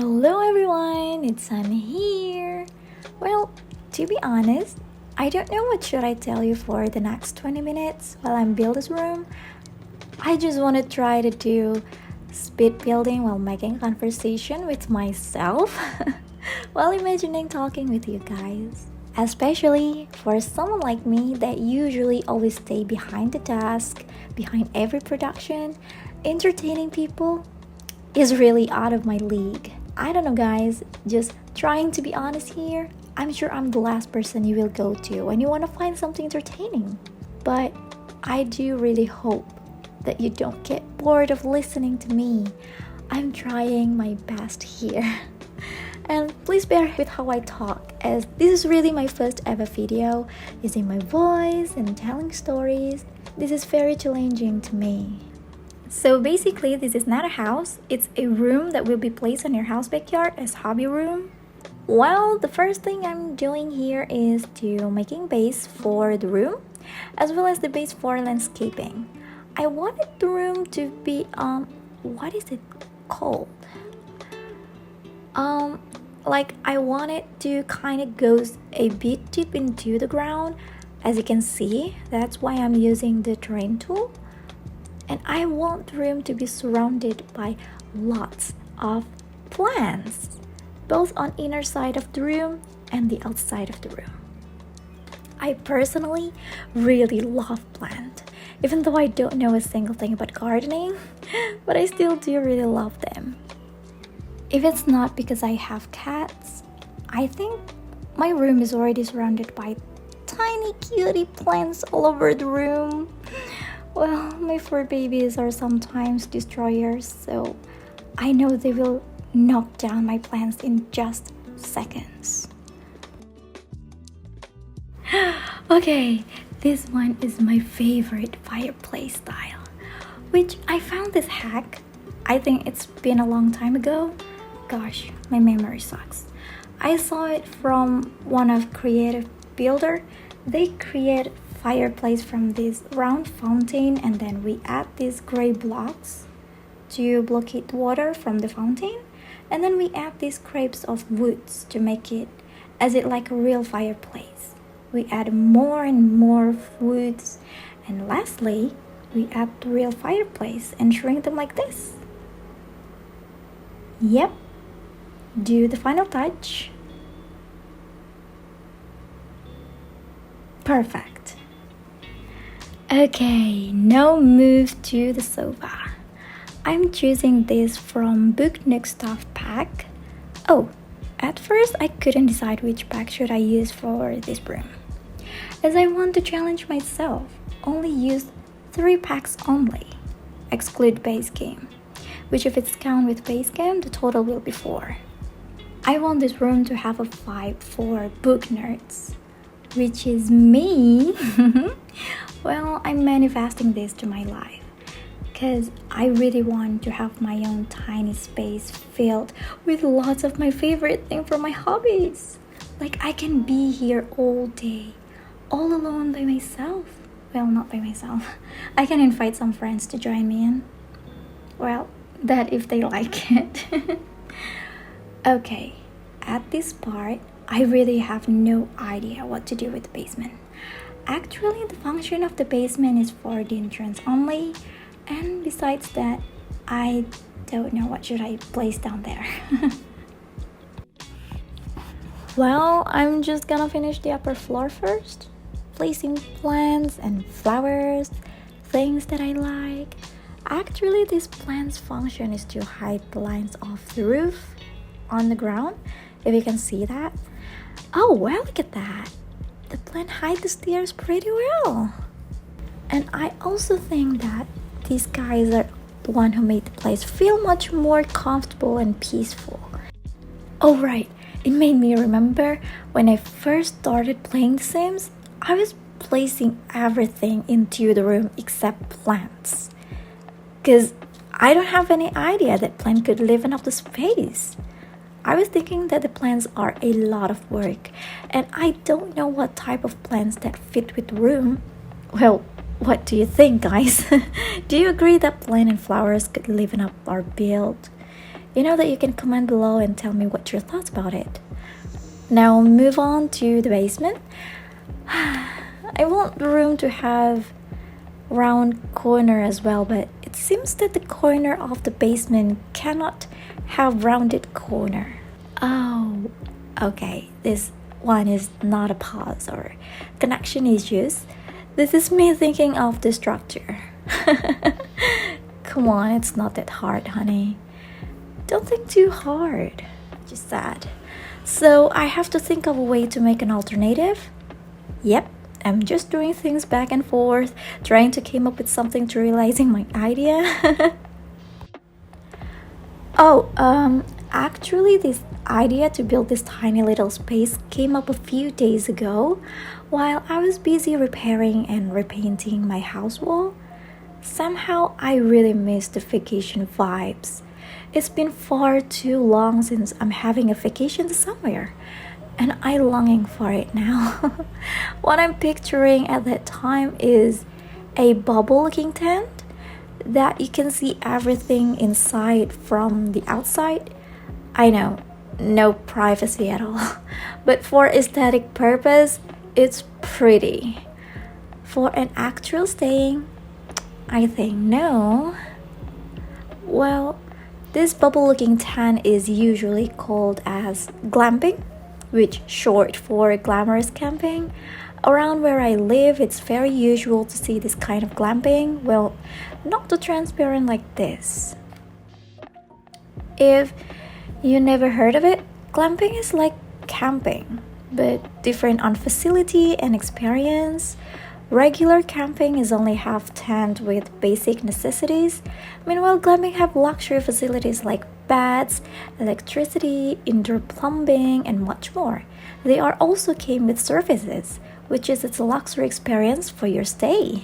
Hello everyone, it's Anne here. Well, to be honest, I don't know what should I tell you for the next 20 minutes while I'm building this room. I just want to try to do speed building while making conversation with myself while imagining talking with you guys. Especially for someone like me that usually always stay behind the desk, behind every production, entertaining people is really out of my league. I don't know guys, just trying to be honest here, I'm sure I'm the last person you will go to when you want to find something entertaining. But I do really hope that you don't get bored of listening to me. I'm trying my best here. And please bear with how I talk, as this is really my first ever video using my voice and telling stories. This is very challenging to me. So basically, this is not a house, it's a room that will be placed on your house backyard as hobby room. Well, the first thing I'm doing here is to making base for the room, as well as the base for landscaping. I wanted the room to be, what is it called? Like I want it to kind of goes a bit deep into the ground. As you can see, that's why I'm using the terrain tool. And I want the room to be surrounded by lots of plants, both on inner side of the room and the outside of the room. I personally really love plants, even though I don't know a single thing about gardening, but I still do really love them. If it's not because I have cats, I think my room is already surrounded by tiny cutie plants all over the room. Well, my fur babies are sometimes destroyers, so I know they will knock down my plants in just seconds. Okay, this one is my favorite fireplace style, which I found this hack. I think it's been a long time ago. Gosh, my memory sucks. I saw it from one of creative builder. They create fireplace from this round fountain, and then we add these gray blocks to blockade water from the fountain, and then we add these scraps of woods to make it as it like a real fireplace. We add more and more woods, and lastly we add the real fireplace and shrink them like this. Yep, do the final touch. Perfect. Okay, now move to the sofa. I'm choosing this from Nook stuff pack. Oh, at first I couldn't decide which pack should I use for this room, as I want to challenge myself. Only use 3 packs only, exclude base game, which if it's count with base game, the total will be 4. I want this room to have a vibe for book nerds, which is me. Well, I'm manifesting this to my life because I really want to have my own tiny space filled with lots of my favorite things from my hobbies. Like I can be here all day, all alone by myself. Well, not by myself. I can invite some friends to join me in. Well, that if they like it. Okay, at this part, I really have no idea what to do with the basement. Actually, the function of the basement is for the entrance only, and besides that, I don't know what should I place down there. Well, I'm just gonna finish the upper floor first, placing plants and flowers, things that I like. Actually, this plant's function is to hide the lines of the roof on the ground, if you can see that. Oh, well, look at that. The plant hides the stairs pretty well. And I also think that these guys are the one who made the place feel much more comfortable and peaceful. Oh right, it made me remember when I first started playing The Sims, I was placing everything into the room except plants, because I don't have any idea that plant could live enough the space. I was thinking that the plants are a lot of work, and I don't know what type of plants that fit with the room. Well, what do you think, guys? Do you agree that plant and flowers could liven up our build? You know that you can comment below and tell me what your thoughts about it. Now move on to the basement. I want the room to have round corner as well, but it seems that the corner of the basement cannot have rounded corner. Oh, okay, this one is not a pause or connection issues. This is me thinking of the structure. Come on, it's not that hard, honey. Don't think too hard. Just that. So I have to think of a way to make an alternative? Yep, I'm just doing things back and forth, trying to come up with something to realizing my idea. Actually, this idea to build this tiny little space came up a few days ago while I was busy repairing and repainting my house wall. Somehow, I really missed the vacation vibes. It's been far too long since I'm having a vacation somewhere, and I'm longing for it now. What I'm picturing at that time is a bubble-looking tent that you can see everything inside from the outside. I know, no privacy at all, but for aesthetic purpose, it's pretty. For an actual staying, I think no. Well, this bubble-looking tent is usually called as glamping, which short for glamorous camping. Around where I live, it's very usual to see this kind of glamping. Well, not too transparent like this. If you never heard of it, glamping is like camping, but different on facility and experience. Regular camping is only half tent with basic necessities. Meanwhile, glamping have luxury facilities like beds, electricity, indoor plumbing, and much more. They are also came with services, which is its luxury experience for your stay.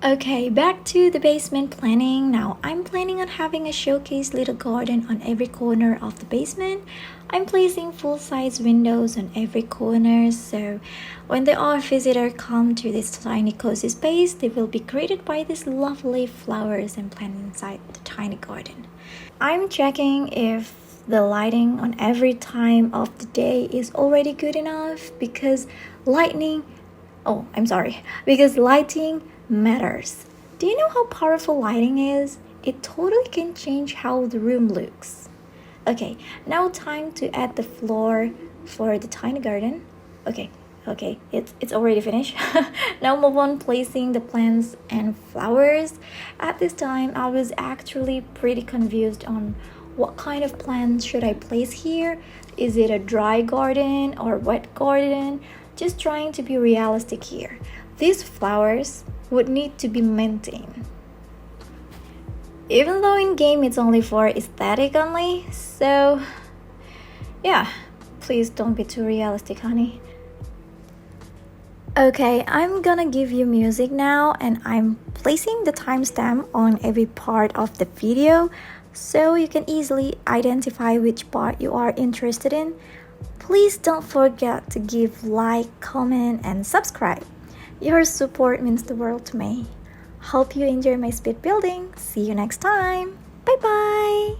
Okay, back to the basement planning. Now, I'm planning on having a showcase little garden on every corner of the basement. I'm placing full-size windows on every corner, so when the our visitor come to this tiny cozy space, they will be greeted by these lovely flowers and plants inside the tiny garden. I'm checking if the lighting on every time of the day is already good enough because lighting matters. Do you know how powerful lighting is? It totally can change how the room looks. Okay, now time to add the floor for the tiny garden. Okay, it's already finished. Now move on placing the plants and flowers. At this time, I was actually pretty confused on what kind of plants should I place here. Is it a dry garden or wet garden? Just trying to be realistic here. These flowers would need to be maintained. Even though in game it's only for aesthetic only, so yeah, please don't be too realistic, honey. Okay, I'm gonna give you music now and I'm placing the timestamp on every part of the video so you can easily identify which part you are interested in. Please don't forget to give like, comment, and subscribe. Your support means the world to me. Hope you enjoy my speed building. See you next time. Bye bye.